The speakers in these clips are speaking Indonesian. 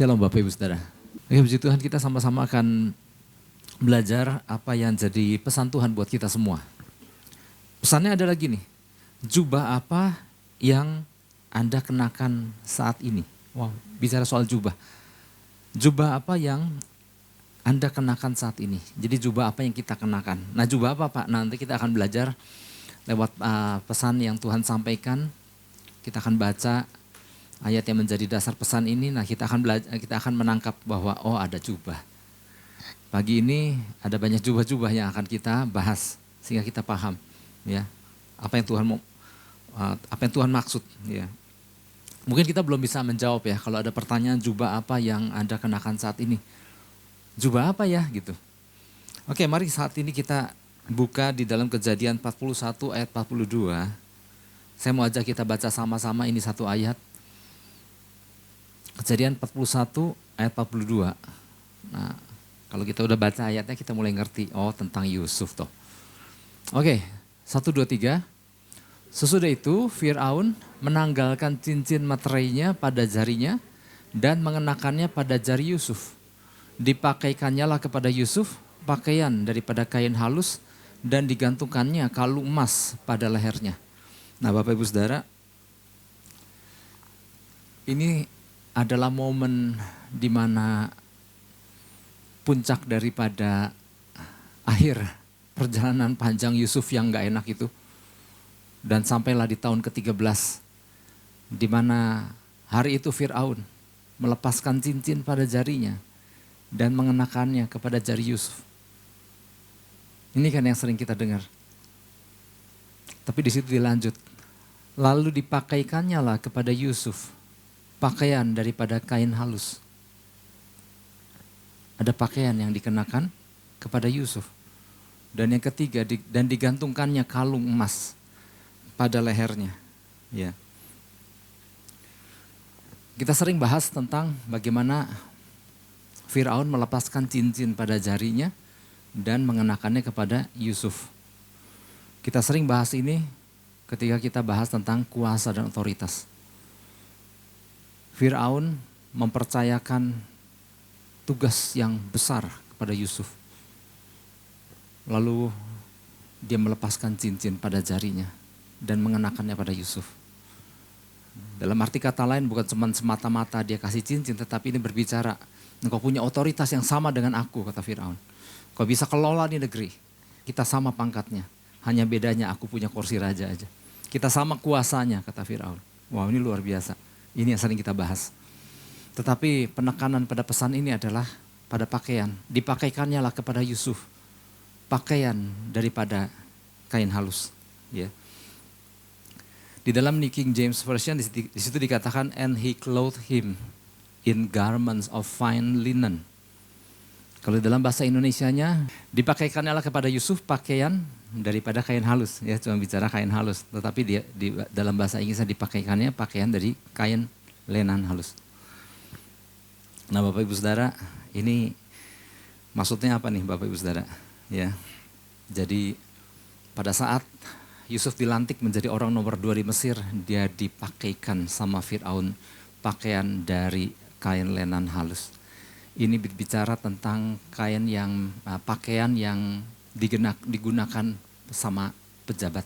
Shalom Bapak Ibu Saudara. Oke, puji Tuhan, kita sama-sama akan belajar apa yang jadi pesan Tuhan buat kita semua. Pesannya adalah gini, jubah apa yang Anda kenakan saat ini? Wow, bicara soal jubah. Jubah apa yang Anda kenakan saat ini? Jadi jubah apa yang kita kenakan? Nah, jubah apa Pak? Nanti kita akan belajar lewat pesan yang Tuhan sampaikan. Kita akan baca ayat yang menjadi dasar pesan ini. Nah, kita akan menangkap bahwa ada jubah. Pagi ini ada banyak jubah-jubah yang akan kita bahas sehingga kita paham ya apa yang Tuhan maksud ya. Mungkin kita belum bisa menjawab ya kalau ada pertanyaan jubah apa yang Anda kenakan saat ini. Jubah apa ya gitu. Oke, mari saat ini kita buka di dalam Kejadian 41 ayat 42. Saya mau ajak kita baca sama-sama ini satu ayat. Kejadian 41 ayat 42. Nah, kalau kita udah baca ayatnya kita mulai ngerti, tentang Yusuf toh. Oke, 1, 2, 3. Sesudah itu Fir'aun menanggalkan cincin materainya pada jarinya dan mengenakannya pada jari Yusuf. Dipakaikannya lah kepada Yusuf pakaian daripada kain halus dan digantungkannya kalung emas pada lehernya. Nah, Bapak Ibu Saudara, ini adalah momen di mana puncak daripada akhir perjalanan panjang Yusuf yang gak enak itu. Dan sampailah di tahun ke-13, di mana hari itu Fir'aun melepaskan cincin pada jarinya dan mengenakannya kepada jari Yusuf. Ini kan yang sering kita dengar. Tapi di situ dilanjut. Lalu dipakaikannya lah kepada Yusuf pakaian daripada kain halus. Ada pakaian yang dikenakan kepada Yusuf. Dan yang ketiga, dan digantungkannya kalung emas pada lehernya. Ya. Kita sering bahas tentang bagaimana Fir'aun melepaskan cincin pada jarinya dan mengenakannya kepada Yusuf. Kita sering bahas ini ketika kita bahas tentang kuasa dan otoritas. Fir'aun mempercayakan tugas yang besar kepada Yusuf. Lalu dia melepaskan cincin pada jarinya dan mengenakannya pada Yusuf. Dalam arti kata lain bukan cuma semata-mata dia kasih cincin, tetapi ini berbicara, engkau punya otoritas yang sama dengan aku, kata Fir'aun. Kau bisa kelola di negeri, kita sama pangkatnya. Hanya bedanya aku punya kursi raja aja. Kita sama kuasanya, kata Fir'aun. Wow, ini luar biasa. Ini yang sering kita bahas. Tetapi penekanan pada pesan ini adalah pada pakaian. Dipakaikannya lah kepada Yusuf. Pakaian daripada kain halus. Ya. Di dalam New King James Version di situ dikatakan, and he clothed him in garments of fine linen. Kalau dalam bahasa Indonesianya, dipakaikannya lah kepada Yusuf pakaian daripada kain halus, ya cuma bicara kain halus. Tetapi di dalam bahasa Inggrisnya dipakaikannya pakaian dari kain lenan halus. Nah, Bapak Ibu Saudara, ini maksudnya apa nih Bapak Ibu Saudara? Ya, jadi pada saat Yusuf dilantik menjadi orang nomor 2 di Mesir, dia dipakaikan sama Fir'aun pakaian dari kain lenan halus. Ini berbicara tentang pakaian yang digunakan sama pejabat.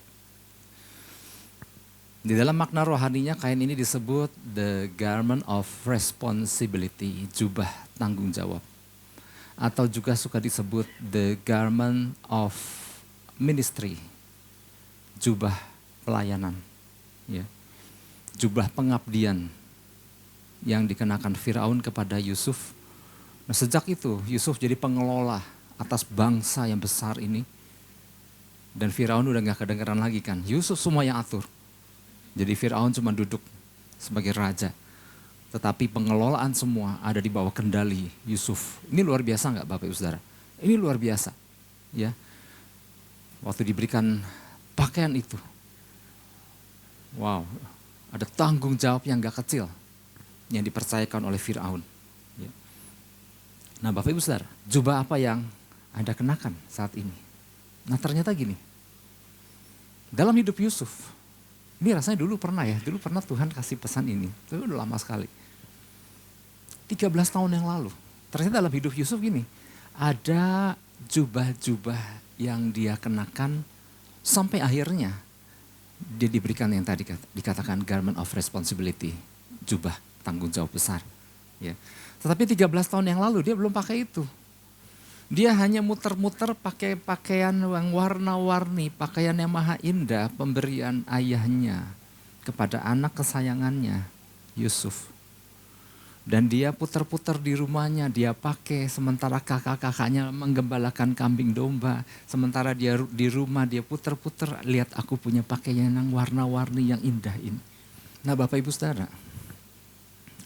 Di dalam makna rohaninya kain ini disebut the garment of responsibility, jubah tanggung jawab. Atau juga suka disebut the garment of ministry, jubah pelayanan. Ya. Jubah pengabdian yang dikenakan Fir'aun kepada Yusuf. Nah, sejak itu Yusuf jadi pengelola atas bangsa yang besar ini. Dan Fir'aun udah gak kedengeran lagi kan. Yusuf semua yang atur. Jadi Fir'aun cuma duduk sebagai raja. Tetapi pengelolaan semua ada di bawah kendali Yusuf. Ini luar biasa gak Bapak Ibu Saudara? Ini luar biasa. Ya. Waktu diberikan pakaian itu. Wow, ada tanggung jawab yang gak kecil. Yang dipercayakan oleh Fir'aun. Ya. Nah, Bapak Ibu Saudara, jubah apa yang Anda kenakan saat ini? Nah, ternyata gini. Dalam hidup Yusuf, ini rasanya dulu pernah Tuhan kasih pesan ini. Tapi udah lama sekali. 13 tahun yang lalu. Ternyata dalam hidup Yusuf gini, ada jubah-jubah yang dia kenakan sampai akhirnya dia diberikan yang tadi dikatakan garment of responsibility, jubah tanggung jawab besar. Ya. Tetapi 13 tahun yang lalu dia belum pakai itu. Dia hanya muter-muter pakai pakaian yang warna-warni, pakaian yang maha indah, pemberian ayahnya kepada anak kesayangannya, Yusuf. Dan dia putar-putar di rumahnya, dia pakai, sementara kakak-kakaknya menggembalakan kambing domba. Sementara dia di rumah, dia putar-putar, lihat aku punya pakaian yang warna-warni yang indah ini. Nah Bapak Ibu Saudara,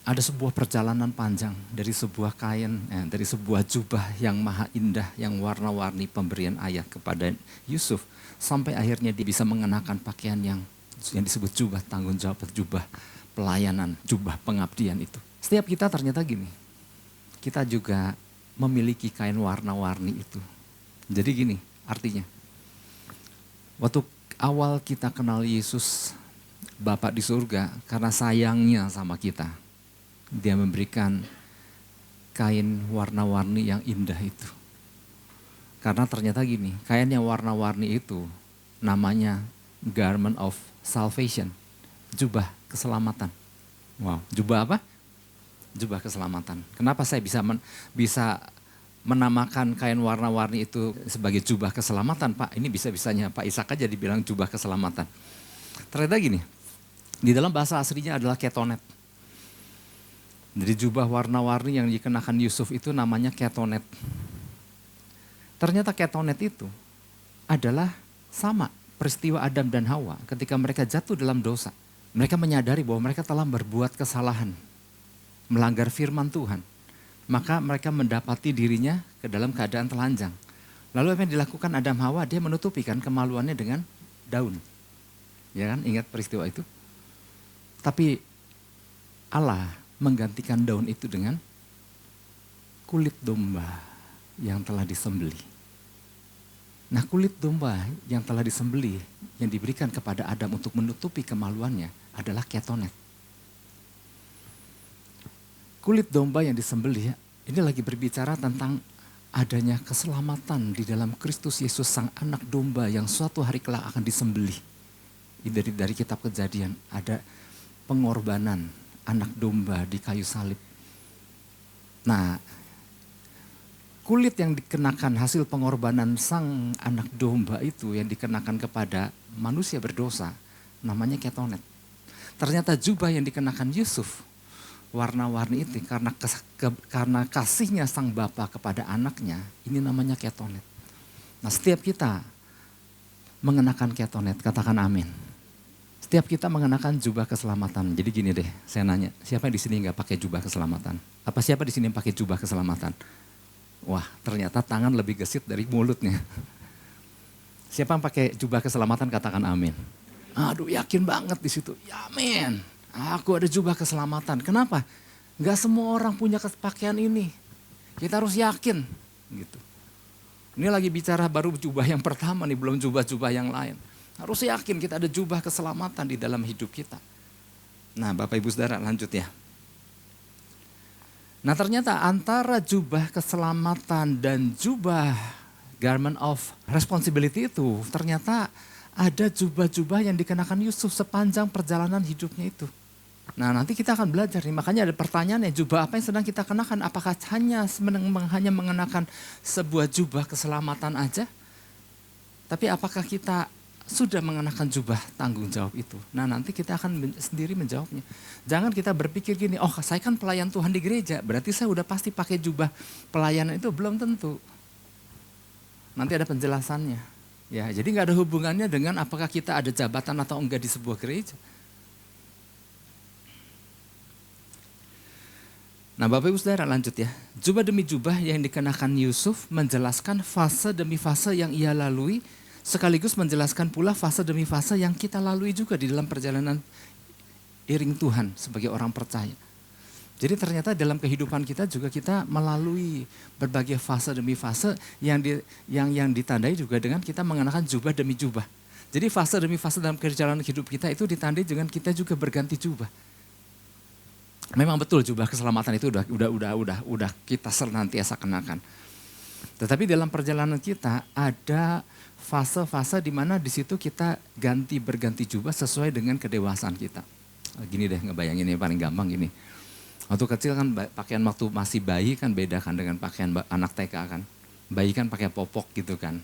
ada sebuah perjalanan panjang dari sebuah kain, dari sebuah jubah yang maha indah, yang warna-warni pemberian ayah kepada Yusuf. Sampai akhirnya dia bisa mengenakan pakaian yang disebut jubah tanggung jawab, jubah pelayanan, jubah pengabdian itu. Setiap kita ternyata gini, kita juga memiliki kain warna-warni itu. Jadi gini artinya, waktu awal kita kenal Yesus, Bapa di surga, karena sayangnya sama kita, dia memberikan kain warna-warni yang indah itu. Karena ternyata gini, kain yang warna-warni itu namanya garment of salvation, jubah keselamatan. Wow, jubah apa? Jubah keselamatan. Kenapa saya bisa menamakan kain warna-warni itu sebagai jubah keselamatan, Pak? Ini bisa-bisanya Pak Ishak aja dibilang jubah keselamatan. Ternyata gini, di dalam bahasa aslinya adalah ketonet. Jadi jubah warna-warni yang dikenakan Yusuf itu namanya ketonet. Ternyata ketonet itu adalah sama peristiwa Adam dan Hawa ketika mereka jatuh dalam dosa. Mereka menyadari bahwa mereka telah berbuat kesalahan, melanggar firman Tuhan. Maka mereka mendapati dirinya ke dalam keadaan telanjang. Lalu apa yang dilakukan Adam Hawa? Dia menutupi kan kemaluannya dengan daun. Ya kan, ingat peristiwa itu? Tapi Allah menggantikan daun itu dengan kulit domba yang telah disembelih. Nah kulit domba yang telah disembelih yang diberikan kepada Adam untuk menutupi kemaluannya adalah ketonet. Kulit domba yang disembelih ini lagi berbicara tentang adanya keselamatan di dalam Kristus Yesus sang anak domba yang suatu hari kelak akan disembelih. Dari kitab Kejadian ada pengorbanan anak domba di kayu salib. Nah, kulit yang dikenakan hasil pengorbanan sang anak domba itu yang dikenakan kepada manusia berdosa namanya ketonet. Ternyata jubah yang dikenakan Yusuf warna-warni itu karena kasihnya sang bapa kepada anaknya, ini namanya ketonet. Nah, setiap kita mengenakan ketonet, katakan amin. Setiap kita mengenakan jubah keselamatan. Jadi gini deh, saya nanya, siapa di sini nggak pakai jubah keselamatan? Apa siapa di sini yang pakai jubah keselamatan? Wah, ternyata tangan lebih gesit dari mulutnya. Siapa yang pakai jubah keselamatan, katakan amin. Aduh, yakin banget di situ. Ya amin. Aku ada jubah keselamatan. Kenapa? Gak semua orang punya pakaian ini. Kita harus yakin. Gitu. Ini lagi bicara baru jubah yang pertama nih, belum jubah-jubah yang lain. Harus yakin kita ada jubah keselamatan di dalam hidup kita. Nah Bapak Ibu Saudara lanjut ya. Nah ternyata antara jubah keselamatan dan jubah garment of responsibility itu ternyata ada jubah-jubah yang dikenakan Yusuf sepanjang perjalanan hidupnya itu. Nah nanti kita akan belajar nih, makanya ada pertanyaannya, jubah apa yang sedang kita kenakan? Apakah hanya mengenakan sebuah jubah keselamatan aja? Tapi apakah kita sudah mengenakan jubah tanggung jawab itu? Nah nanti kita akan sendiri menjawabnya. Jangan kita berpikir gini, oh saya kan pelayan Tuhan di gereja, berarti saya udah pasti pakai jubah pelayanan itu, belum tentu. Nanti ada penjelasannya. Ya, jadi nggak ada hubungannya dengan apakah kita ada jabatan atau enggak di sebuah gereja. Nah Bapak Ibu Saudara lanjut ya. Jubah demi jubah yang dikenakan Yusuf menjelaskan fase demi fase yang ia lalui, sekaligus menjelaskan pula fase demi fase yang kita lalui juga di dalam perjalanan iring Tuhan sebagai orang percaya. Jadi ternyata dalam kehidupan kita juga kita melalui berbagai fase demi fase yang ditandai juga dengan kita mengenakan jubah demi jubah. Jadi fase demi fase dalam perjalanan hidup kita itu ditandai dengan kita juga berganti jubah. Memang betul jubah keselamatan itu udah kita senantiasa kenakan. Tetapi dalam perjalanan kita ada fase-fase di mana di situ kita berganti jubah sesuai dengan kedewasaan kita. Gini deh ngebayangin yang paling gampang gini. Waktu kecil kan pakaian waktu masih bayi kan beda kan dengan pakaian anak TK kan. Bayi kan pakai popok gitu kan.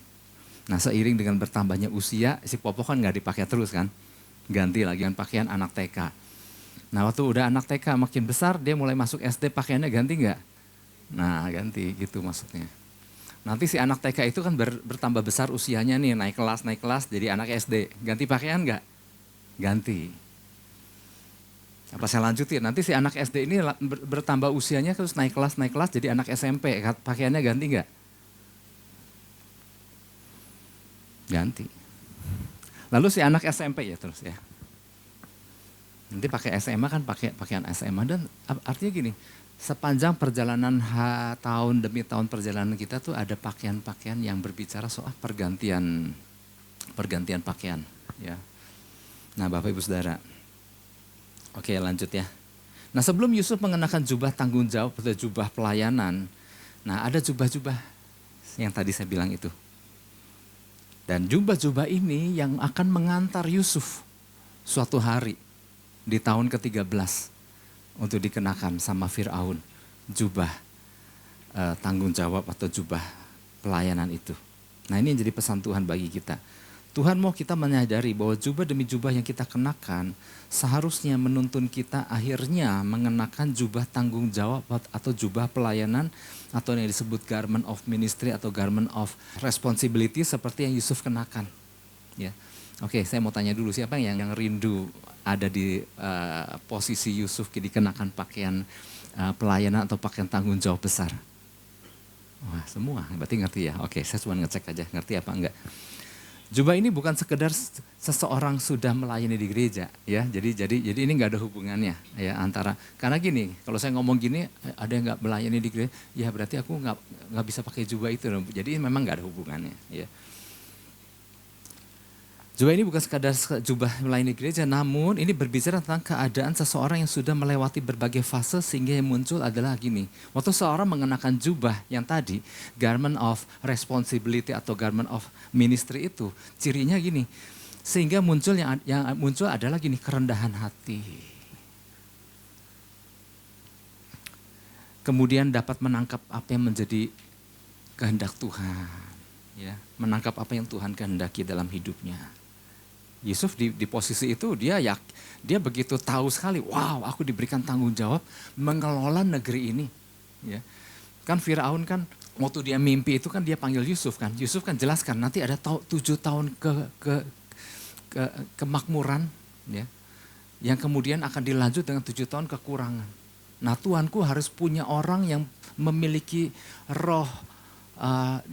Nah seiring dengan bertambahnya usia si popok kan nggak dipakai terus kan. Ganti lagi kan pakaian anak TK. Nah waktu udah anak TK makin besar dia mulai masuk SD pakaiannya ganti nggak? Nah ganti gitu maksudnya. Nanti si anak TK itu kan bertambah besar usianya nih naik kelas jadi anak SD. Ganti pakaian nggak? Ganti. Apa saya lanjutin? Nanti si anak SD ini bertambah usianya terus naik kelas jadi anak SMP. Pakaiannya ganti nggak? Ganti. Lalu si anak SMP ya terus ya. Nanti pakai SMA kan pakai pakaian SMA dan artinya gini, sepanjang perjalanan tahun demi tahun perjalanan kita tuh ada pakaian-pakaian yang berbicara soal pergantian pakaian ya. Nah Bapak Ibu Saudara, oke lanjut ya. Nah sebelum Yusuf mengenakan jubah tanggung jawab atau jubah pelayanan, nah ada jubah-jubah yang tadi saya bilang itu. Dan jubah-jubah ini yang akan mengantar Yusuf suatu hari di tahun ke-13 untuk dikenakan sama Fir'aun jubah tanggung jawab atau jubah pelayanan itu. Nah ini yang jadi pesan Tuhan bagi kita. Tuhan mau kita menyadari bahwa jubah demi jubah yang kita kenakan seharusnya menuntun kita akhirnya mengenakan jubah tanggung jawab atau jubah pelayanan atau yang disebut garment of ministry atau garment of responsibility seperti yang Yusuf kenakan. Ya. Oke, saya mau tanya dulu siapa yang rindu ada di posisi Yusuf dikenakan pakaian pelayanan atau pakaian tanggung jawab besar? Wah, semua, berarti ngerti ya. Oke, saya cuma ngecek aja, ngerti apa enggak. Jubah ini bukan sekedar seseorang sudah melayani di gereja, ya. Jadi ini nggak ada hubungannya, ya antara. Karena gini, kalau saya ngomong gini, ada yang nggak melayani di gereja, ya berarti aku nggak bisa pakai jubah itu. Jadi memang nggak ada hubungannya, ya. Jubah ini bukan sekadar jubah melayani gereja, namun ini berbicara tentang keadaan seseorang yang sudah melewati berbagai fase sehingga yang muncul adalah gini. Waktu seorang mengenakan jubah yang tadi, garment of responsibility atau garment of ministry itu, cirinya gini. Sehingga muncul yang muncul adalah gini, kerendahan hati. Kemudian dapat menangkap apa yang menjadi kehendak Tuhan. Ya, menangkap apa yang Tuhan kehendaki dalam hidupnya. Yusuf di posisi itu dia begitu tahu sekali, wow aku diberikan tanggung jawab mengelola negeri ini. Ya. Kan Firaun kan waktu dia mimpi itu kan dia panggil Yusuf kan. Yusuf kan jelaskan nanti ada 7 tahun kemakmuran ya, yang kemudian akan dilanjut dengan 7 tahun kekurangan. Nah Tuanku harus punya orang yang memiliki roh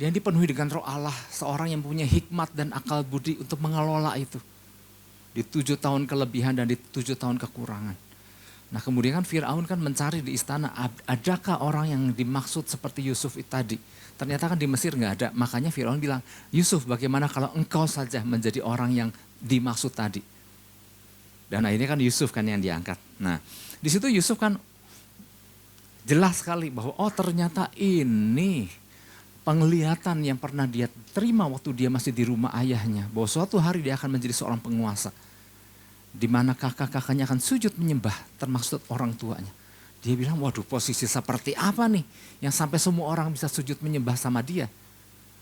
yang dipenuhi dengan roh Allah, seorang yang punya hikmat dan akal budi untuk mengelola itu. Di 7 tahun kelebihan dan di 7 tahun kekurangan. Nah kemudian kan Firaun kan mencari di istana, adakah orang yang dimaksud seperti Yusuf itu tadi. Ternyata kan di Mesir nggak ada, makanya Firaun bilang, Yusuf bagaimana kalau engkau saja menjadi orang yang dimaksud tadi. Dan akhirnya kan Yusuf kan yang diangkat. Nah di situ Yusuf kan jelas sekali bahwa oh ternyata ini penglihatan yang pernah dia terima waktu dia masih di rumah ayahnya. Bahwa suatu hari dia akan menjadi seorang penguasa. Di mana kakak-kakaknya akan sujud menyembah termasuk orang tuanya. Dia bilang waduh posisi seperti apa nih yang sampai semua orang bisa sujud menyembah sama dia.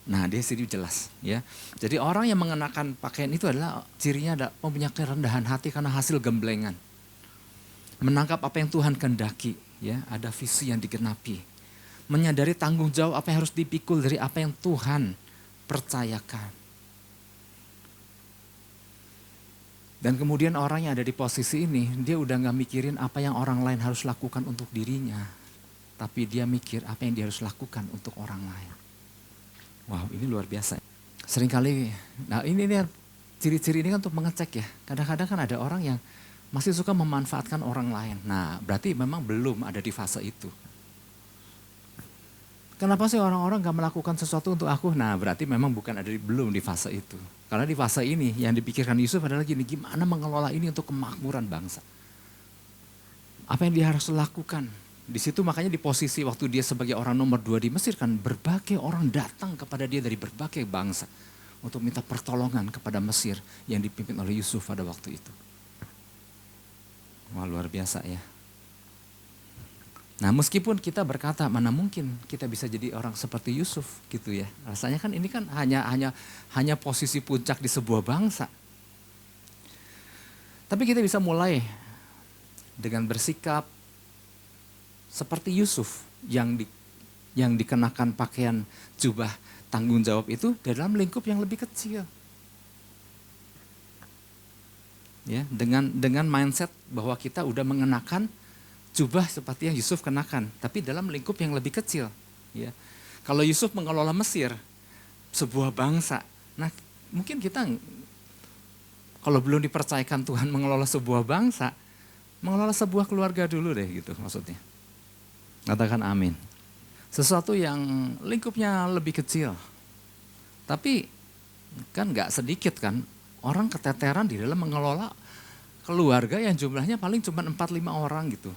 Nah dia sendiri jelas ya. Jadi orang yang mengenakan pakaian itu adalah cirinya ada mempunyai kerendahan hati karena hasil gemblengan. Menangkap apa yang Tuhan kehendaki ya, ada visi yang digenapi. Menyadari tanggung jawab apa yang harus dipikul dari apa yang Tuhan percayakan. Dan kemudian orang yang ada di posisi ini, dia udah gak mikirin apa yang orang lain harus lakukan untuk dirinya. Tapi dia mikir apa yang dia harus lakukan untuk orang lain. Wow ini luar biasa. Seringkali, nah ini ciri-ciri ini kan untuk mengecek ya. Kadang-kadang kan ada orang yang masih suka memanfaatkan orang lain. Nah berarti memang belum ada di fase itu. Kenapa sih orang-orang gak melakukan sesuatu untuk aku? Nah berarti memang belum di fase itu. Karena di fase ini yang dipikirkan Yusuf adalah gini, gimana mengelola ini untuk kemakmuran bangsa. Apa yang dia harus lakukan? Di situ makanya di posisi waktu dia sebagai orang nomor 2 di Mesir kan berbagai orang datang kepada dia dari berbagai bangsa untuk minta pertolongan kepada Mesir yang dipimpin oleh Yusuf pada waktu itu. Wah, luar biasa ya. Nah, meskipun kita berkata mana mungkin kita bisa jadi orang seperti Yusuf gitu ya. Rasanya kan ini kan hanya posisi puncak di sebuah bangsa. Tapi kita bisa mulai dengan bersikap seperti Yusuf yang dikenakan pakaian jubah tanggung jawab itu dalam lingkup yang lebih kecil. Ya, dengan mindset bahwa kita udah mengenakan jubah seperti yang Yusuf kenakan, tapi dalam lingkup yang lebih kecil. Ya, kalau Yusuf mengelola Mesir, sebuah bangsa, nah mungkin kita kalau belum dipercayakan Tuhan mengelola sebuah bangsa, mengelola sebuah keluarga dulu deh gitu maksudnya. Katakan amin. Sesuatu yang lingkupnya lebih kecil. Tapi kan gak sedikit kan orang keteteran di dalam mengelola keluarga yang jumlahnya paling cuma 4-5 orang gitu.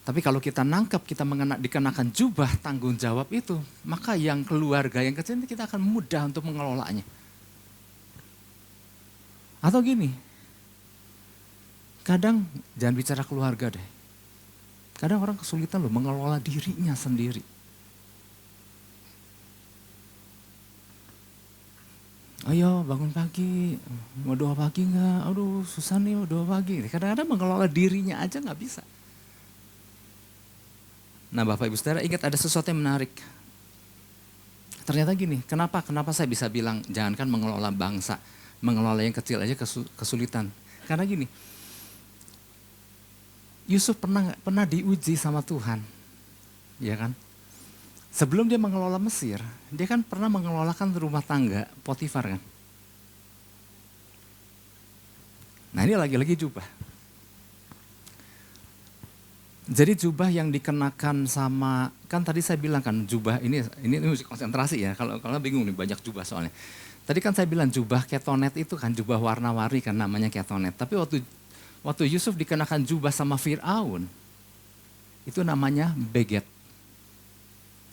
Tapi kalau kita nangkep, kita dikenakan jubah tanggung jawab itu, maka yang keluarga yang kecil ini kita akan mudah untuk mengelolanya. Atau gini, kadang jangan bicara keluarga deh. Kadang orang kesulitan loh mengelola dirinya sendiri. Ayo bangun pagi, mau doa pagi enggak? Aduh susah nih mau doa pagi. Kadang-kadang mengelola dirinya aja gak bisa. Nah Bapak Ibu Saudara ingat ada sesuatu yang menarik. Ternyata gini, kenapa saya bisa bilang jangankan mengelola bangsa, mengelola yang kecil aja kesulitan. Karena gini, Yusuf pernah diuji sama Tuhan, ya kan? Sebelum dia mengelola Mesir, dia kan pernah mengelolakan rumah tangga Potifar kan? Nah ini lagi-lagi jubah. Jadi jubah yang dikenakan sama, kan tadi saya bilang kan jubah ini mesti konsentrasi ya, kalau bingung nih banyak jubah soalnya. Tadi kan saya bilang jubah ketonet itu kan jubah warna-warni kan namanya ketonet. Tapi waktu Yusuf dikenakan jubah sama Fir'aun, itu namanya beget.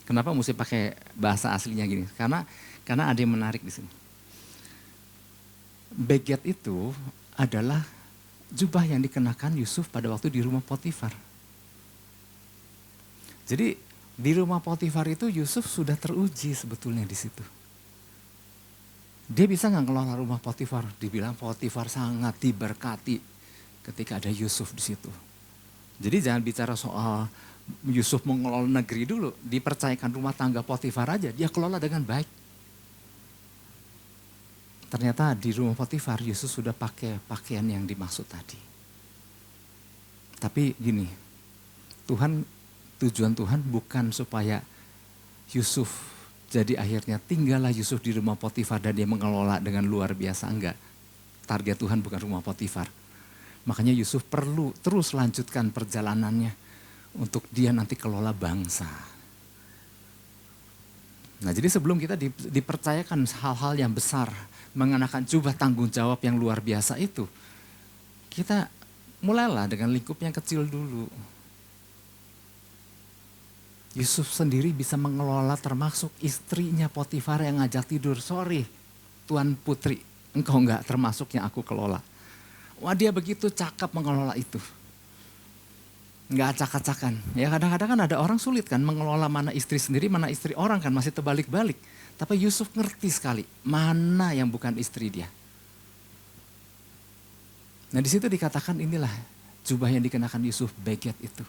Kenapa mesti pakai bahasa aslinya gini? Karena ada yang menarik di sini. Beget itu adalah jubah yang dikenakan Yusuf pada waktu di rumah Potifar. Jadi di rumah Potifar itu Yusuf sudah teruji sebetulnya di situ. Dia bisa nggak ngelola rumah Potifar? Dibilang Potifar sangat diberkati ketika ada Yusuf di situ. Jadi jangan bicara soal Yusuf mengelola negeri dulu, dipercayakan rumah tangga Potifar aja, dia kelola dengan baik. Ternyata di rumah Potifar Yusuf sudah pakai pakaian yang dimaksud tadi. Tapi gini, tujuan Tuhan bukan supaya Yusuf jadi akhirnya tinggallah Yusuf di rumah Potifar dan dia mengelola dengan luar biasa, enggak. Target Tuhan bukan rumah Potifar. Makanya Yusuf perlu terus lanjutkan perjalanannya untuk dia nanti kelola bangsa. Nah jadi sebelum kita dipercayakan hal-hal yang besar, mengenakan jubah tanggung jawab yang luar biasa itu, kita mulailah dengan lingkup yang kecil dulu. Yusuf sendiri bisa mengelola termasuk istrinya Potifar yang ngajak tidur. Sorry Tuan Putri, engkau enggak termasuk yang aku kelola. Wah dia begitu cakap mengelola itu. Enggak acak-acakan. Ya kadang-kadang kan ada orang sulit kan mengelola mana istri sendiri, mana istri orang kan masih terbalik-balik. Tapi Yusuf ngerti sekali mana yang bukan istri dia. Nah di situ dikatakan inilah jubah yang dikenakan Yusuf, beget itu.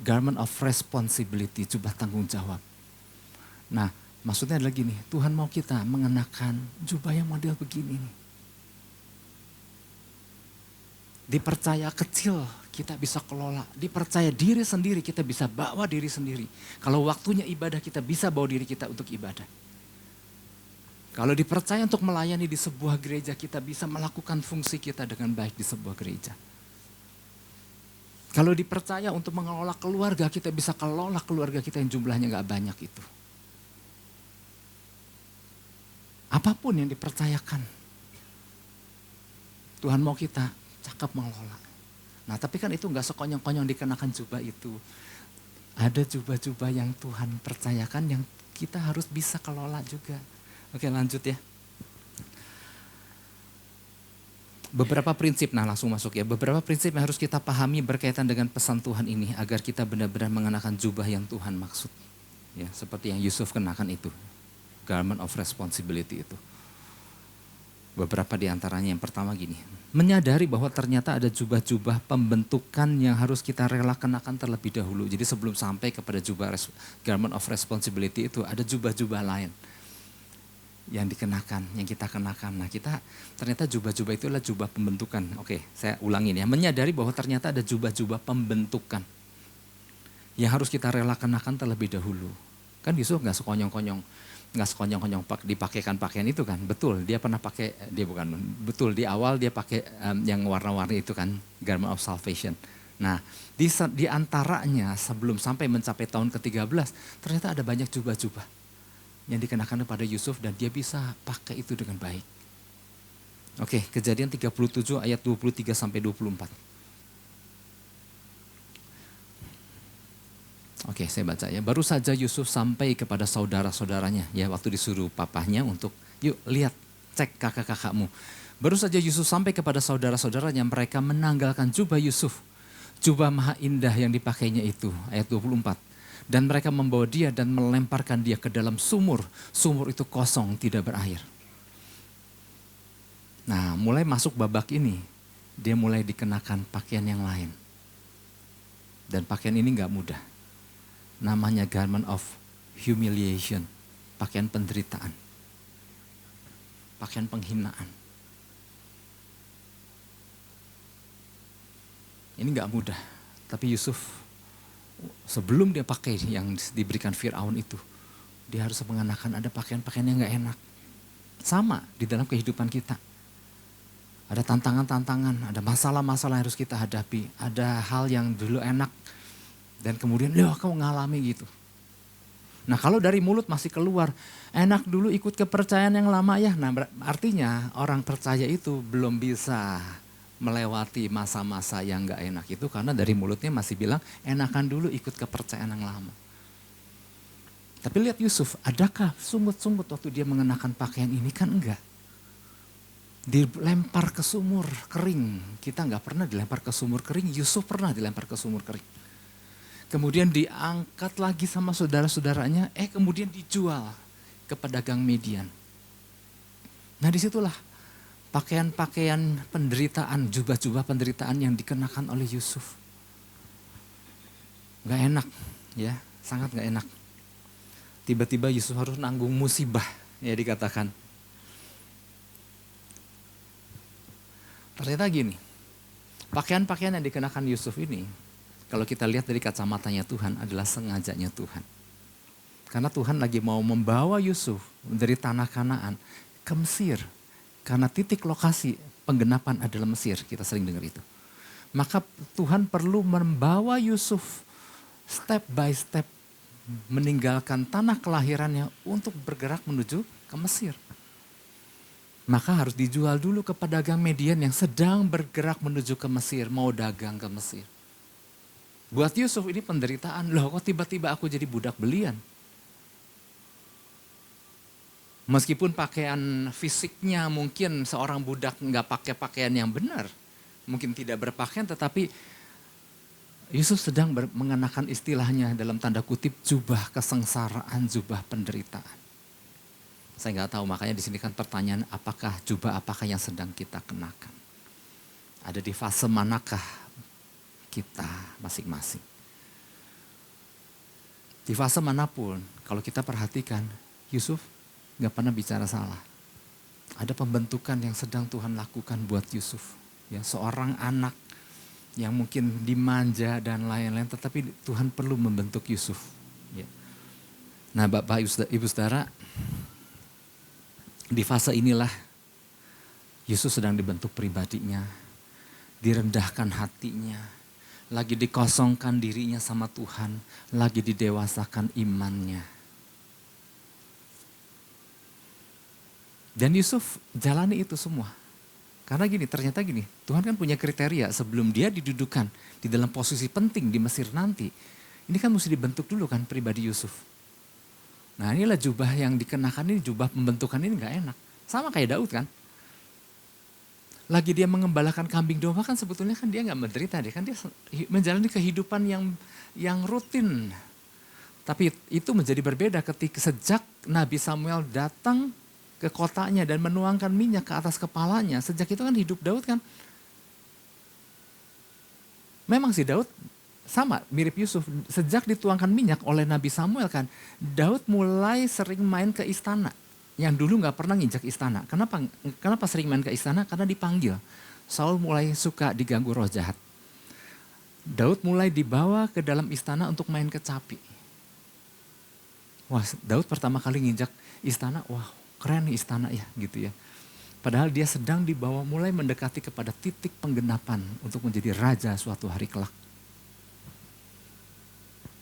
Garment of responsibility, jubah tanggung jawab. Nah maksudnya adalah gini, Tuhan mau kita mengenakan jubah yang model begini nih. Dipercaya kecil kita bisa kelola, dipercaya diri sendiri kita bisa bawa diri sendiri. Kalau waktunya ibadah kita bisa bawa diri kita untuk ibadah. Kalau dipercaya untuk melayani di sebuah gereja kita bisa melakukan fungsi kita dengan baik di sebuah gereja. Kalau dipercaya untuk mengelola keluarga kita bisa kelola keluarga kita yang jumlahnya gak banyak itu. Apapun yang dipercayakan. Tuhan mau kita cakep mengelola. Nah tapi kan itu nggak sekonyong-konyong dikenakan jubah itu. Ada jubah-jubah yang Tuhan percayakan yang kita harus bisa kelola juga. Oke lanjut ya. Beberapa prinsip, nah langsung masuk ya. Beberapa prinsip yang harus kita pahami berkaitan dengan pesan Tuhan ini agar kita benar-benar mengenakan jubah yang Tuhan maksud. Ya, seperti yang Yusuf kenakan itu. Garment of responsibility itu. Beberapa di antaranya, yang pertama gini. Menyadari bahwa ternyata ada jubah-jubah pembentukan yang harus kita rela kenakan terlebih dahulu. Jadi sebelum sampai kepada jubah garment of responsibility itu ada jubah-jubah lain yang dikenakan, yang kita kenakan. Nah kita ternyata jubah-jubah itu adalah jubah pembentukan. Oke, saya ulangin ya. Menyadari bahwa ternyata ada jubah-jubah pembentukan yang harus kita rela kenakan terlebih dahulu. Kan Yusuf nggak sekonyong-konyong dipakaikan pakaian itu kan. Betul, dia pernah pakai, betul di awal dia pakai yang warna-warni itu kan, garment of salvation. Nah di antaranya sebelum sampai mencapai tahun ke-13, ternyata ada banyak jubah-jubah yang dikenakan kepada Yusuf dan dia bisa pakai itu dengan baik. Oke, Kejadian 37 ayat 23 sampai 24. Oke, saya baca ya. Baru saja Yusuf sampai kepada saudara-saudaranya ya waktu disuruh papahnya untuk yuk lihat cek kakak-kakakmu. Baru saja Yusuf sampai kepada saudara-saudaranya, mereka menanggalkan jubah Yusuf. Jubah maha indah yang dipakainya itu, ayat 24. Dan mereka membawa dia dan melemparkan dia ke dalam sumur. Sumur itu kosong, tidak berair. Nah, mulai masuk babak ini, dia mulai dikenakan pakaian yang lain. Dan pakaian ini gak mudah. Namanya garment of humiliation. Pakaian penderitaan. Pakaian penghinaan. Ini gak mudah. Tapi Yusuf sebelum dia pakai yang diberikan Fir'aun itu, dia harus mengenakan ada pakaian-pakaian yang gak enak. Sama di dalam kehidupan kita. Ada tantangan-tantangan, ada masalah-masalah yang harus kita hadapi. Ada hal yang dulu enak dan kemudian loh kau ngalami gitu. Nah kalau dari mulut masih keluar, enak dulu ikut kepercayaan yang lama ya. Nah artinya orang percaya itu belum bisa melewati masa-masa yang gak enak itu karena dari mulutnya masih bilang enakan dulu ikut kepercayaan yang lama. Tapi lihat Yusuf, adakah sungut-sungut waktu dia mengenakan pakaian ini? Kan enggak. Dilempar ke sumur kering. Kita gak pernah dilempar ke sumur kering, Yusuf pernah dilempar ke sumur kering. Kemudian diangkat lagi sama saudara-saudaranya, kemudian dijual ke pedagang Midian. Nah disitulah pakaian-pakaian penderitaan, jubah-jubah penderitaan yang dikenakan oleh Yusuf. Gak enak ya, sangat gak enak. Tiba-tiba Yusuf harus nanggung musibah ya dikatakan. Ternyata gini, pakaian-pakaian yang dikenakan Yusuf ini, kalau kita lihat dari kacamatanya Tuhan adalah sengajanya Tuhan. Karena Tuhan lagi mau membawa Yusuf dari tanah Kanaan ke Mesir. Karena titik lokasi penggenapan adalah Mesir, kita sering dengar itu. Maka Tuhan perlu membawa Yusuf step by step meninggalkan tanah kelahirannya untuk bergerak menuju ke Mesir. Maka harus dijual dulu ke pedagang Midian yang sedang bergerak menuju ke Mesir, mau dagang ke Mesir. Buat Yusuf ini penderitaan, loh kok tiba-tiba aku jadi budak belian. Meskipun pakaian fisiknya mungkin seorang budak nggak pakai pakaian yang benar. Mungkin tidak berpakaian tetapi Yusuf sedang mengenakan istilahnya dalam tanda kutip jubah kesengsaraan, jubah penderitaan. Saya nggak tahu makanya di sini kan pertanyaan apakah yang sedang kita kenakan. Ada di fase manakah kita masing-masing. Di fase manapun kalau kita perhatikan Yusuf gak pernah bicara salah. Ada pembentukan yang sedang Tuhan lakukan buat Yusuf. Ya, seorang anak yang mungkin dimanja dan lain-lain, tetapi Tuhan perlu membentuk Yusuf. Ya. Nah Bapak Ibu Saudara, di fase inilah Yusuf sedang dibentuk pribadinya, direndahkan hatinya, lagi dikosongkan dirinya sama Tuhan, lagi didewasakan imannya. Dan Yusuf jalani itu semua. Karena gini, ternyata gini, Tuhan kan punya kriteria sebelum dia didudukan di dalam posisi penting di Mesir nanti. Ini kan mesti dibentuk dulu kan pribadi Yusuf. Nah inilah jubah yang dikenakan ini, jubah pembentukan ini gak enak. Sama kayak Daud kan. Lagi dia mengembalakan kambing domba kan sebetulnya kan dia gak menderita. Dia kan dia menjalani kehidupan yang rutin. Tapi itu menjadi berbeda ketika sejak Nabi Samuel datang ke kotanya dan menuangkan minyak ke atas kepalanya. Sejak itu kan hidup Daud kan. Memang sih Daud sama mirip Yusuf. Sejak dituangkan minyak oleh Nabi Samuel kan. Daud mulai sering main ke istana. Yang dulu gak pernah nginjak istana. Kenapa sering main ke istana? Karena dipanggil. Saul mulai suka diganggu roh jahat. Daud mulai dibawa ke dalam istana untuk main kecapi. Wah, Daud pertama kali nginjak istana, wah keren nih istana ya gitu ya. Padahal dia sedang dibawa mulai mendekati kepada titik penggenapan untuk menjadi raja suatu hari kelak.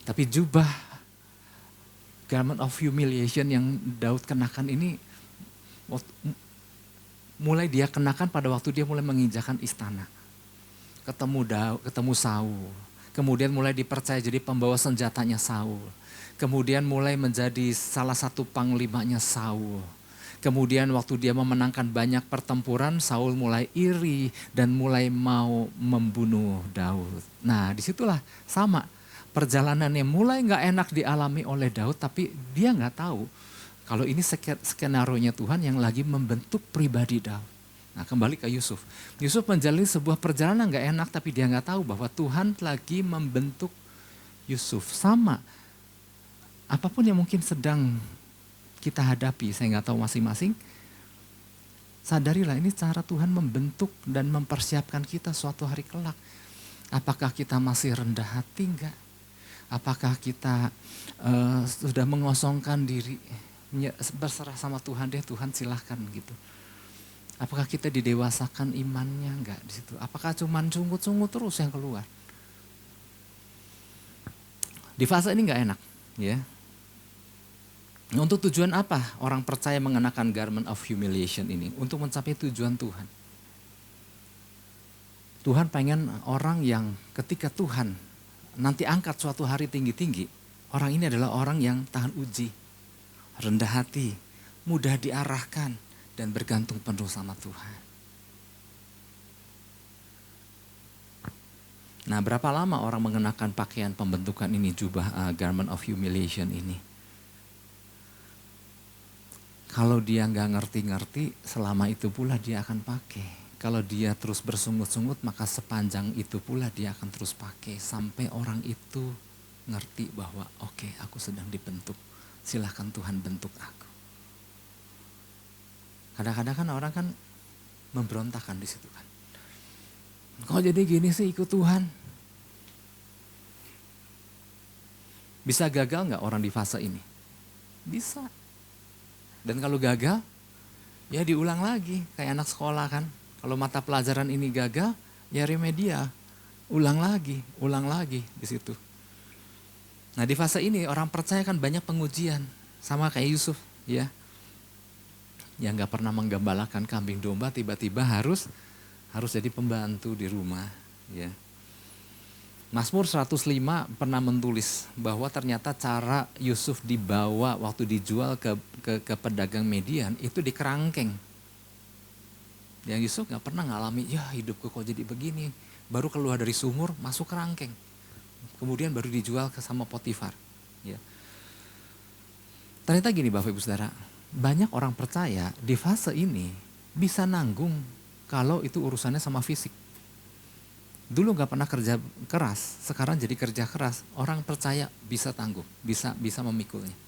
Tapi jubah garment of humiliation yang Daud kenakan ini mulai dia kenakan pada waktu dia mulai menginjakan istana. Ketemu Saul. Kemudian mulai dipercaya jadi pembawa senjatanya Saul. Kemudian mulai menjadi salah satu panglimanya Saul. Kemudian waktu dia memenangkan banyak pertempuran, Saul mulai iri dan mulai mau membunuh Daud. Nah disitulah sama. Perjalanannya mulai gak enak dialami oleh Daud, tapi dia gak tahu kalau ini skenario-nya Tuhan yang lagi membentuk pribadi Daud. Nah kembali ke Yusuf. Yusuf menjalani sebuah perjalanan gak enak, tapi dia gak tahu bahwa Tuhan lagi membentuk Yusuf. Sama. Apapun yang mungkin sedang kita hadapi, saya nggak tahu masing-masing, sadarilah ini cara Tuhan membentuk dan mempersiapkan kita suatu hari kelak. Apakah kita masih rendah hati enggak? Apakah kita sudah mengosongkan diri, berserah sama Tuhan deh, Tuhan silahkan gitu. Apakah kita didewasakan imannya enggak di situ? Apakah cuman sungut-sungut terus yang keluar? Di fase ini enggak enak, ya. Untuk tujuan apa orang percaya mengenakan garment of humiliation ini? Untuk mencapai tujuan Tuhan. Tuhan pengen orang yang ketika Tuhan nanti angkat suatu hari tinggi-tinggi, orang ini adalah orang yang tahan uji, rendah hati, mudah diarahkan, dan bergantung penuh sama Tuhan. Nah berapa lama orang mengenakan pakaian pembentukan ini, jubah garment of humiliation ini? Kalau dia nggak ngerti-ngerti, selama itu pula dia akan pakai. Kalau dia terus bersungut-sungut, maka sepanjang itu pula dia akan terus pakai. Sampai orang itu ngerti bahwa oke, aku sedang dibentuk. Silahkan Tuhan bentuk aku. Kadang-kadang kan orang kan memberontakan di situ kan. Kok jadi gini sih ikut Tuhan? Bisa gagal nggak orang di fase ini? Bisa. Dan kalau gagal, ya diulang lagi. Kayak anak sekolah kan. Kalau mata pelajaran ini gagal, ya remedial. Ulang lagi di situ. Nah di fase ini orang percaya kan banyak pengujian. Sama kayak Yusuf ya. Yang gak pernah menggembalakan kambing domba tiba-tiba harus jadi pembantu di rumah. Ya. Mazmur 105 pernah menulis bahwa ternyata cara Yusuf dibawa waktu dijual ke pedagang Median itu di kerangkeng. Yang Yusuf gak pernah ngalami, ya hidupku kok jadi begini. Baru keluar dari sumur, masuk kerangkeng. Kemudian baru dijual ke sama Potifar. Ya. Ternyata gini Bapak Ibu Saudara, banyak orang percaya di fase ini bisa nanggung kalau itu urusannya sama fisik. Dulu gak pernah kerja keras, sekarang jadi kerja keras. Orang percaya bisa tangguh, bisa memikulnya.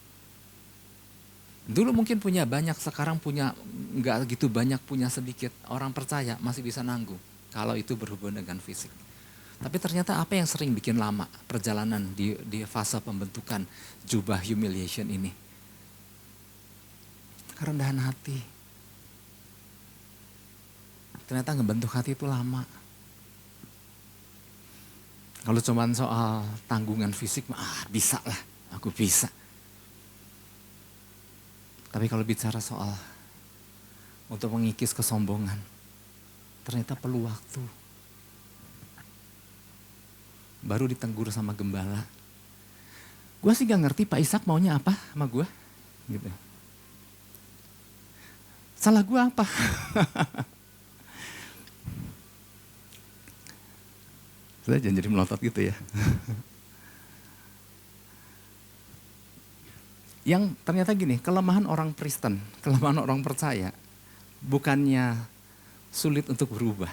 Dulu mungkin punya banyak, sekarang punya gak gitu banyak, punya sedikit. Orang percaya masih bisa nanggung kalau itu berhubungan dengan fisik. Tapi ternyata apa yang sering bikin lama perjalanan di fase pembentukan jubah humiliation ini? Kerendahan hati. Ternyata ngebentuk hati itu lama. Kalau cuma soal tanggungan fisik, bisa lah, aku bisa. Tapi kalau bicara soal untuk mengikis kesombongan, Ternyata perlu waktu. Baru ditegur sama gembala. Gue sih gak ngerti Pak Ishak maunya apa sama gue. Gitu. Salah gue apa? Saya jangan jadi melotot gitu ya. Yang ternyata gini, kelemahan orang Kristen, kelemahan orang percaya, bukannya sulit untuk berubah.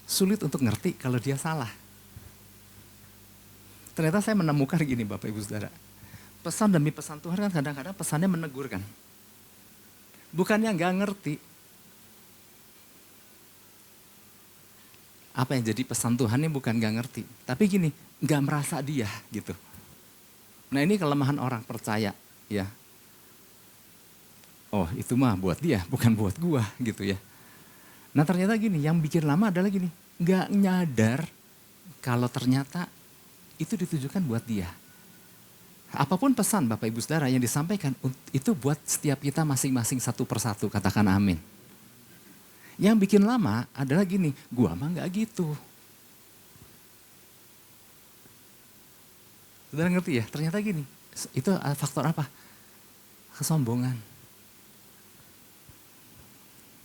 Sulit untuk ngerti kalau dia salah. Ternyata saya menemukan gini Bapak Ibu Saudara. Pesan demi pesan Tuhan kan kadang-kadang pesannya menegur kan. Bukannya nggak ngerti. Apa yang jadi pesan Tuhan ini bukan nggak ngerti. Tapi gini, nggak merasa dia gitu. Nah ini kelemahan orang percaya ya. Oh itu mah buat dia, bukan buat gua gitu ya. Nah ternyata gini, yang bikin lama adalah gini, nggak nyadar kalau ternyata itu ditujukan buat dia. Apapun pesan Bapak Ibu Saudara yang disampaikan, itu buat setiap kita masing-masing satu persatu, katakan amin. Yang bikin lama adalah gini, gua mah nggak gitu. Saudara ngerti ya, ternyata gini, itu faktor apa? Kesombongan.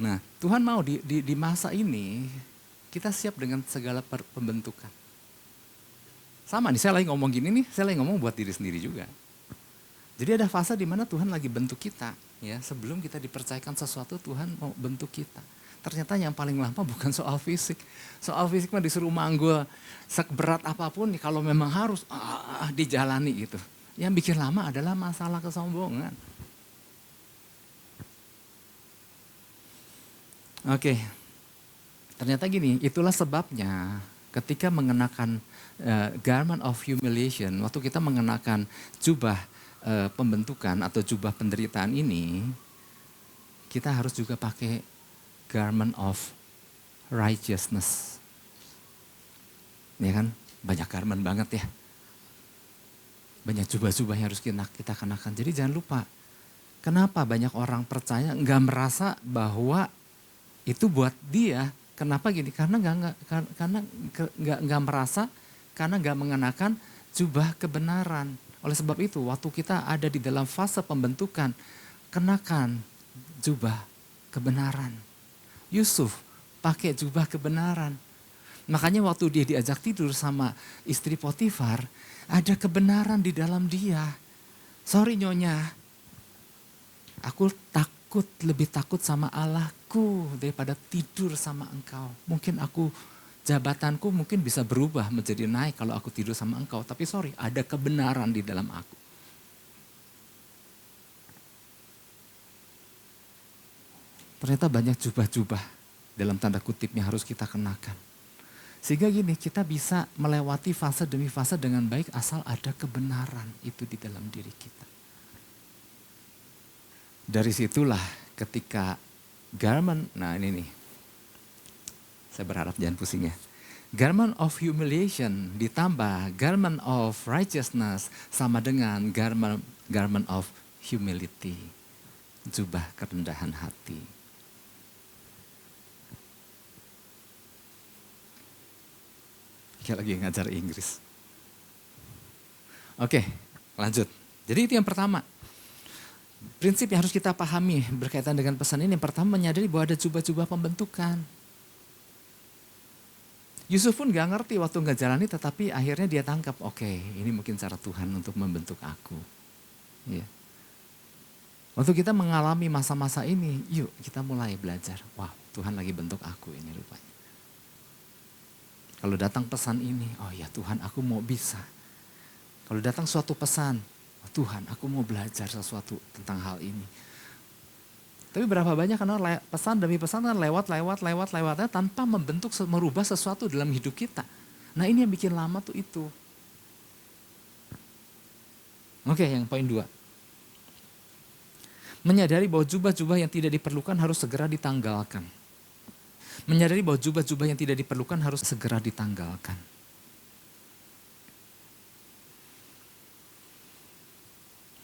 Nah, Tuhan mau di masa ini kita siap dengan segala pembentukan. Sama nih, saya lagi ngomong gini nih, saya lagi ngomong buat diri sendiri juga. Jadi ada fase di mana Tuhan lagi bentuk kita, ya. Sebelum kita dipercayakan sesuatu, Tuhan mau bentuk kita. Ternyata yang paling lama bukan soal fisik. Soal fisik mah disuruh manggul seberat apapun, kalau memang harus dijalani gitu. Yang bikin lama adalah masalah kesombongan. Oke, ternyata gini, itulah sebabnya ketika mengenakan garment of humiliation, waktu kita mengenakan jubah pembentukan atau jubah penderitaan ini, kita harus juga pakai garment of righteousness. Ya kan, banyak garment banget ya. Banyak jubah-jubah yang harus kita kenakan. Jadi jangan lupa, kenapa banyak orang percaya nggak merasa bahwa itu buat dia. Kenapa gini? Karena nggak merasa, karena nggak mengenakan jubah kebenaran. Oleh sebab itu, waktu kita ada di dalam fase pembentukan, kenakan jubah kebenaran. Yusuf pakai jubah kebenaran. Makanya waktu dia diajak tidur sama istri Potifar, ada kebenaran di dalam dia. Sorry nyonya, aku lebih takut sama Allahku daripada tidur sama engkau. Mungkin jabatanku mungkin bisa berubah menjadi naik kalau aku tidur sama engkau. Tapi sorry, ada kebenaran di dalam aku. Ternyata banyak jubah-jubah dalam tanda kutipnya harus kita kenakan. Sehingga gini, kita bisa melewati fase demi fase dengan baik asal ada kebenaran itu di dalam diri kita. Dari situlah ketika garment, nah ini nih, saya berharap jangan pusing ya. Garment of humiliation ditambah garment of righteousness sama dengan garment of humility. Jubah kerendahan hati. Kayak lagi ngajar Inggris. Oke, lanjut. Jadi itu yang pertama. Prinsip yang harus kita pahami berkaitan dengan pesan ini, yang pertama menyadari bahwa ada jubah-jubah pembentukan. Yusuf pun gak ngerti waktu gak jalani, tetapi akhirnya dia tangkap, oke, ini mungkin cara Tuhan untuk membentuk aku. Ya. Waktu kita mengalami masa-masa ini, yuk kita mulai belajar. Wah, Tuhan lagi bentuk aku ini rupanya. Kalau datang pesan ini, oh ya Tuhan aku mau bisa. Kalau datang suatu pesan, oh Tuhan aku mau belajar sesuatu tentang hal ini. Tapi berapa banyak karena pesan demi pesan kan lewatnya tanpa merubah sesuatu dalam hidup kita. Nah ini yang bikin lama tuh itu. Oke, yang poin 2. Menyadari bahwa jubah-jubah yang tidak diperlukan harus segera ditanggalkan. Menyadari bahwa jubah-jubah yang tidak diperlukan harus segera ditanggalkan.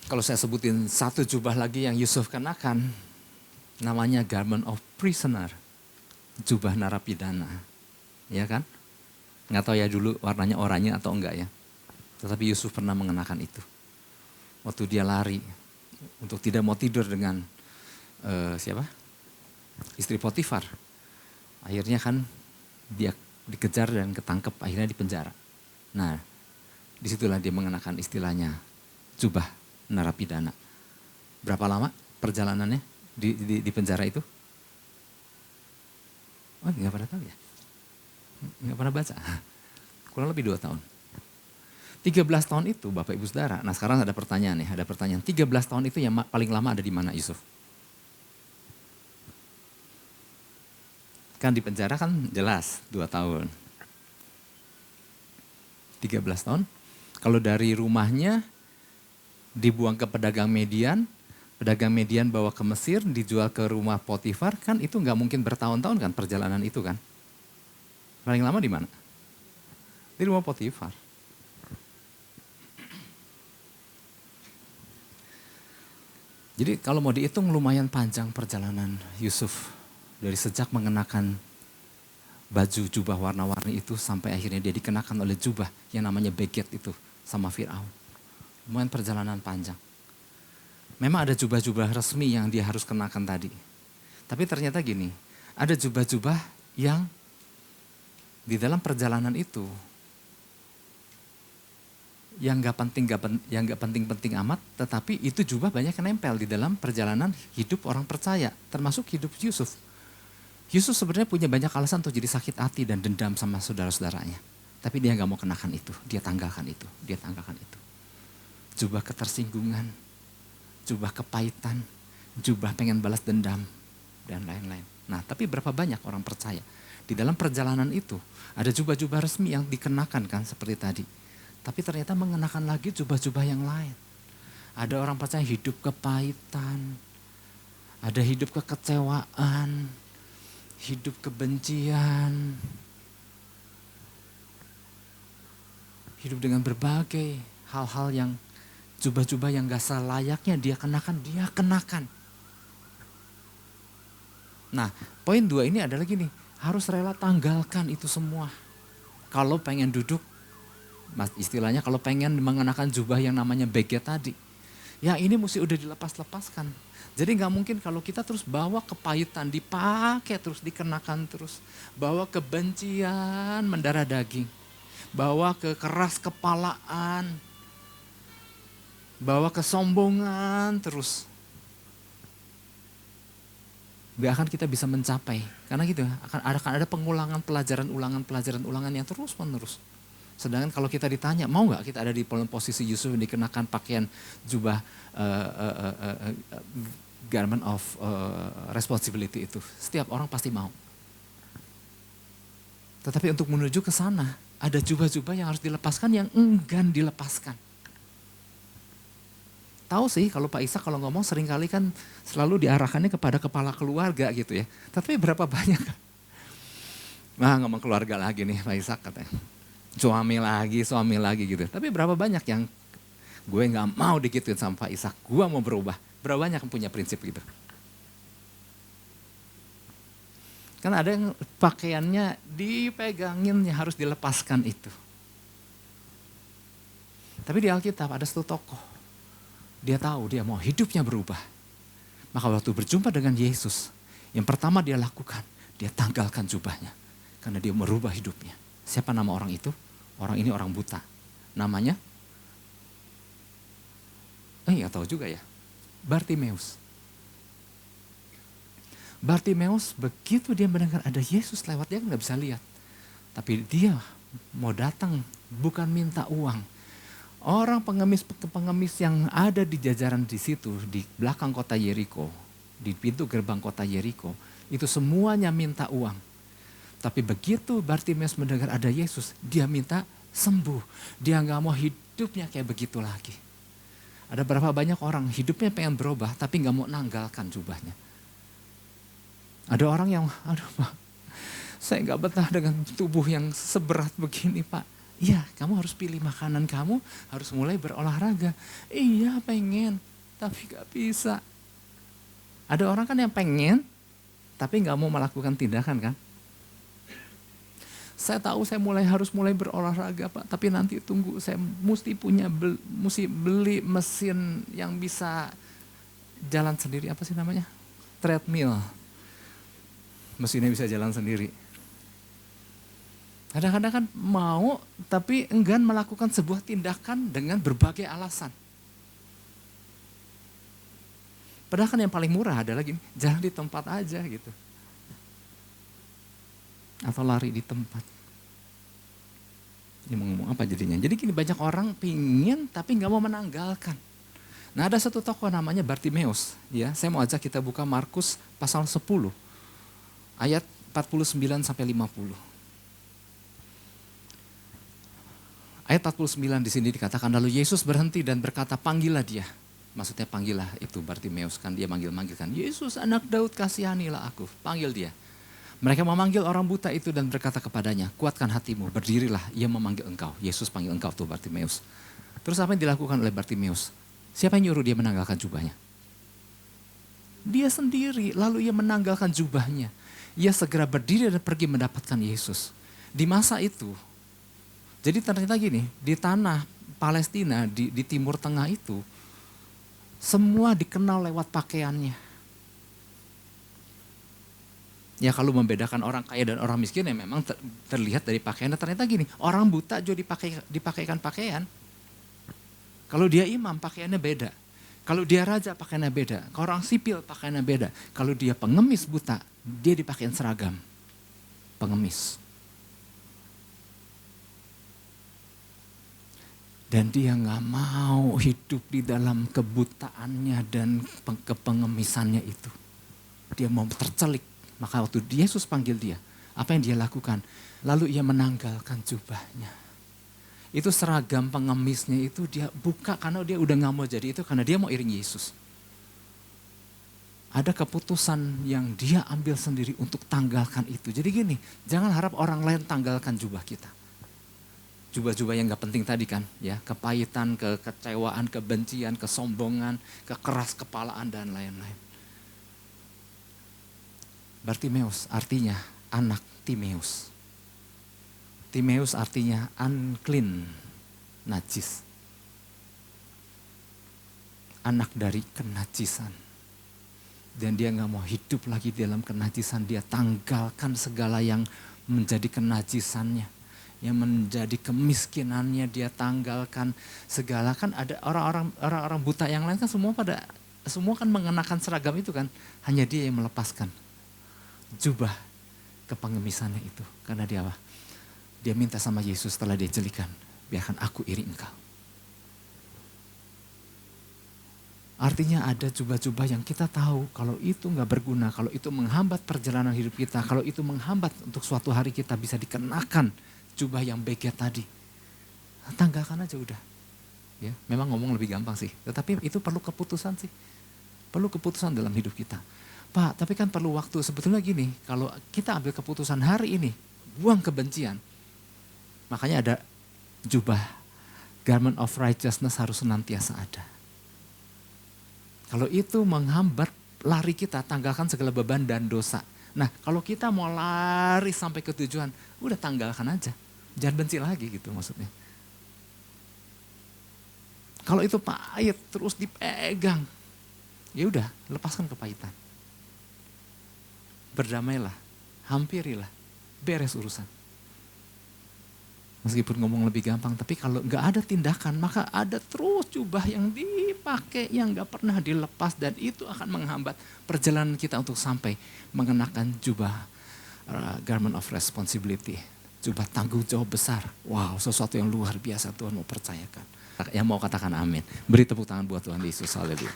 Kalau saya sebutin satu jubah lagi yang Yusuf kenakan, Namanya garment of prisoner, jubah narapidana, ya kan? Nggak tahu ya dulu warnanya oranye atau enggak ya. Tetapi Yusuf pernah mengenakan itu. Waktu dia lari untuk tidak mau tidur dengan siapa? Istri Potifar. Akhirnya kan dia dikejar dan ketangkep, akhirnya di penjara. Nah, disitulah dia mengenakan istilahnya jubah narapidana. Berapa lama perjalanannya di penjara itu? Oh, nggak pernah tahu ya? Nggak pernah baca? Kurang lebih 2 tahun. 13 tahun itu Bapak Ibu Saudara. Nah sekarang ada pertanyaan nih, ada pertanyaan. 13 tahun itu yang paling lama ada di mana Yusuf? Kan di penjara kan jelas 2 tahun. 13 tahun. Kalau dari rumahnya dibuang ke pedagang median bawa ke Mesir, dijual ke rumah Potifar, kan itu nggak mungkin bertahun-tahun kan perjalanan itu kan. Paling lama di mana? Di rumah Potifar. Jadi kalau mau dihitung lumayan panjang perjalanan Yusuf. Dari sejak mengenakan baju jubah warna-warni itu sampai akhirnya dia dikenakan oleh jubah yang namanya beget itu sama Firaun. Lumayan perjalanan panjang. Memang ada jubah-jubah resmi yang dia harus kenakan tadi. Tapi ternyata gini, ada jubah-jubah yang di dalam perjalanan itu yang gak penting-penting amat, tetapi itu jubah banyak yang nempel di dalam perjalanan hidup orang percaya, termasuk hidup Yusuf. Yusuf sebenarnya punya banyak alasan untuk jadi sakit hati dan dendam sama saudara-saudaranya. Tapi dia gak mau kenakan itu, dia tanggalkan itu. Jubah ketersinggungan, jubah kepahitan, jubah pengen balas dendam, dan lain-lain. Nah tapi berapa banyak orang percaya, di dalam perjalanan itu ada jubah-jubah resmi yang dikenakan kan seperti tadi. Tapi ternyata mengenakan lagi jubah-jubah yang lain. Ada orang percaya hidup kepahitan, ada hidup kekecewaan, hidup kebencian, hidup dengan berbagai hal-hal yang jubah-jubah yang gak selayaknya dia kenakan. Nah, poin 2 ini adalah gini, harus rela tanggalkan itu semua. Kalau pengen duduk, istilahnya kalau pengen mengenakan jubah yang namanya beget tadi, ya ini mesti udah dilepas-lepaskan. Jadi gak mungkin kalau kita terus bawa kepahitan, dipakai terus, dikenakan terus. Bawa kebencian mendarah daging, bawa kekeras kepalaan, bawa kesombongan terus. Gak akan kita bisa mencapai, karena gitu akan ada pengulangan pelajaran yang terus menerus. Sedangkan kalau kita ditanya, mau gak kita ada di posisi Yusuf yang dikenakan pakaian jubah garment of responsibility itu. Setiap orang pasti mau. Tetapi untuk menuju ke sana, ada jubah-jubah yang harus dilepaskan yang enggan dilepaskan. Tahu sih kalau Pak Ishak kalau ngomong seringkali kan selalu diarahkannya kepada kepala keluarga gitu ya. Tapi berapa banyak? Nah ngomong keluarga lagi nih Pak Ishak katanya. Suami lagi gitu. Tapi berapa banyak yang gue gak mau digituin sama Pak Ishak, gue mau berubah. Berapa banyak yang punya prinsip gitu. Kan ada yang pakaiannya dipegangin ya harus dilepaskan itu. Tapi di Alkitab ada satu tokoh. Dia tahu dia mau hidupnya berubah. Maka waktu berjumpa dengan Yesus, yang pertama dia lakukan, dia tanggalkan jubahnya. Karena dia merubah hidupnya. Siapa nama orang itu? Orang ini orang buta. Namanya? Nggak tahu juga ya. Bartimeus. Bartimeus begitu dia mendengar ada Yesus lewat, dia nggak bisa lihat. Tapi dia mau datang bukan minta uang. Orang pengemis yang ada di jajaran di situ, di belakang kota Yeriko, di pintu gerbang kota Yeriko, itu semuanya minta uang. Tapi begitu Bartimeus mendengar ada Yesus, dia minta sembuh. Dia gak mau hidupnya kayak begitu lagi. Ada berapa banyak orang hidupnya pengen berubah, tapi gak mau nanggalkan jubahnya. Ada orang yang, aduh Pak, saya gak betah dengan tubuh yang seberat begini Pak. Iya, kamu harus pilih makanan kamu, harus mulai berolahraga. Iya pengen, tapi gak bisa. Ada orang kan yang pengen, tapi nggak mau melakukan tindakan kan. Saya tahu saya harus mulai berolahraga Pak, tapi nanti tunggu saya mesti beli mesin yang bisa jalan sendiri, apa sih namanya? Treadmill. Mesinnya bisa jalan sendiri. Kadang-kadang kan mau, tapi enggan melakukan sebuah tindakan dengan berbagai alasan. Padahal kan yang paling murah adalah gini, jalan di tempat aja gitu. Atau lari di tempat. Ini mau ngomong apa jadinya? Jadi gini, banyak orang pingin tapi nggak mau menanggalkan. Nah ada satu tokoh namanya Bartimeus. Ya, saya mau ajak kita buka Markus pasal 10. Ayat 49 sampai 50. Ayat 49 di sini dikatakan, lalu Yesus berhenti dan berkata, panggillah dia. Maksudnya panggillah itu Bartimeus, kan dia manggil-manggil kan. Yesus anak Daud, kasihanilah aku, panggil dia. Mereka memanggil orang buta itu dan berkata kepadanya, kuatkan hatimu, berdirilah, ia memanggil engkau. Yesus panggil engkau tuh Bartimeus. Terus apa yang dilakukan oleh Bartimeus? Siapa yang nyuruh dia menanggalkan jubahnya? Dia sendiri, lalu ia menanggalkan jubahnya. Ia segera berdiri dan pergi mendapatkan Yesus. Di masa itu, jadi ternyata gini, di tanah Palestina, di Timur Tengah itu, semua dikenal lewat pakaiannya. Ya kalau membedakan orang kaya dan orang miskin ya memang terlihat dari pakaiannya. Ternyata gini, orang buta juga dipakaikan pakaian. Kalau dia imam pakaiannya beda. Kalau dia raja pakaiannya beda. Kalau orang sipil pakaiannya beda. Kalau dia pengemis buta, dia dipakaiin seragam. Pengemis. Dan dia gak mau hidup di dalam kebutaannya dan kepengemisannya itu. Dia mau tercelik. Maka waktu Yesus panggil dia, apa yang dia lakukan? Lalu ia menanggalkan jubahnya. Itu seragam pengemisnya itu dia buka karena dia udah gak mau jadi itu karena dia mau iring Yesus. Ada keputusan yang dia ambil sendiri untuk tanggalkan itu. Jadi gini, jangan harap orang lain tanggalkan jubah kita. Jubah-jubah yang gak penting tadi kan, ya, kepahitan, kekecewaan, kebencian, kesombongan, kekeras kepalaan dan lain-lain. Bartimeus artinya anak Timeus. Timeus artinya unclean, najis. Anak dari kenajisan. Dan dia gak mau hidup lagi dalam kenajisan, dia tanggalkan segala yang menjadi kenajisannya. Yang menjadi kemiskinannya dia tanggalkan segala. Kan ada orang-orang buta yang lain kan semua kan mengenakan seragam itu kan. Hanya dia yang melepaskan jubah kepengemisannya itu. Karena dia apa? Dia minta sama Yesus setelah dia jelikan, biarkan aku iri engkau. Artinya ada jubah-jubah yang kita tahu kalau itu gak berguna, kalau itu menghambat perjalanan hidup kita, kalau itu menghambat untuk suatu hari kita bisa dikenakan jubah yang bege tadi. Tanggalkan aja udah. Ya, memang ngomong lebih gampang sih, tetapi itu perlu keputusan sih. Perlu keputusan dalam hidup kita. Pak, tapi kan perlu waktu. Sebetulnya gini, kalau kita ambil keputusan hari ini, buang kebencian. Makanya ada jubah, garment of righteousness harus senantiasa ada. Kalau itu menghambat lari kita, tanggalkan segala beban dan dosa. Nah, kalau kita mau lari sampai ke tujuan, udah tanggalkan aja. Jangan benci lagi gitu maksudnya. Kalau itu pahit terus dipegang, ya udah lepaskan kepahitan. Berdamailah, hampirilah, beres urusan. Meskipun ngomong lebih gampang, tapi kalau nggak ada tindakan, maka ada terus jubah yang dipakai, yang nggak pernah dilepas, dan itu akan menghambat perjalanan kita untuk sampai mengenakan jubah garment of responsibility, jubah tanggung jawab besar. Wow, sesuatu yang luar biasa Tuhan mau percayakan. Yang mau katakan amin. Beri tepuk tangan buat Tuhan Yesus, haleluya.